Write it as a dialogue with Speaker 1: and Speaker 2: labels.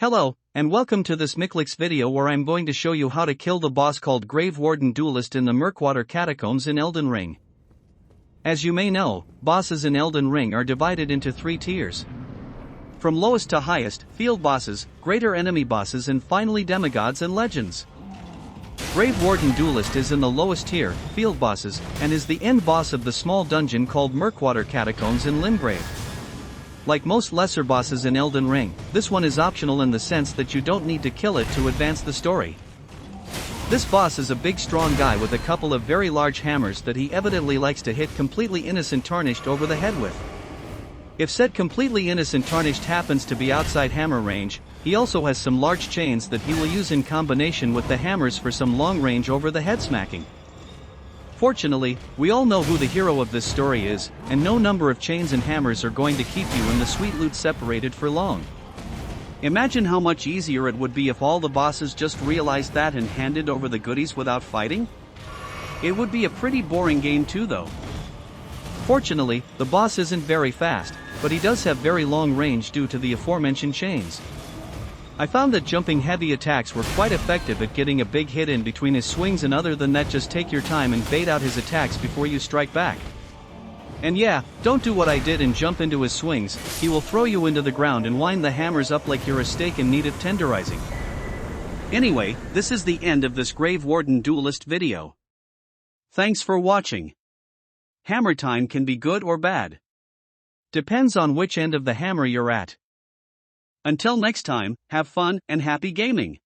Speaker 1: Hello, and welcome to this Micklix video where I'm going to show you how to kill the boss called Warden Duelist in the Murkwater Catacombs in Elden Ring. As you may know, bosses in Elden Ring are divided into 3 tiers. From lowest to highest, field bosses, greater enemy bosses and finally demigods and legends. Warden Duelist is in the lowest tier, field bosses, and is the end boss of the small dungeon called Murkwater Catacombs in Limgrave. Like most lesser bosses in Elden Ring, this one is optional in the sense that you don't need to kill it to advance the story. This boss is a big strong guy with a couple of very large hammers that he evidently likes to hit completely innocent Tarnished over the head with. If said completely innocent Tarnished happens to be outside hammer range, he also has some large chains that he will use in combination with the hammers for some long range over the head smacking. Fortunately, we all know who the hero of this story is, and no number of chains and hammers are going to keep you and the sweet loot separated for long. Imagine how much easier it would be if all the bosses just realized that and handed over the goodies without fighting. It would be a pretty boring game too though. Fortunately, the boss isn't very fast, but he does have very long range due to the aforementioned chains. I found that jumping heavy attacks were quite effective at getting a big hit in between his swings, and other than that, just take your time and bait out his attacks before you strike back. And yeah, don't do what I did and jump into his swings. He will throw you into the ground and wind the hammers up like you're a steak in need of tenderizing. Anyway, this is the end of this Warden Duelist video. Thanks for watching. Hammer time can be good or bad. Depends on which end of the hammer you're at. Until next time, have fun and happy gaming!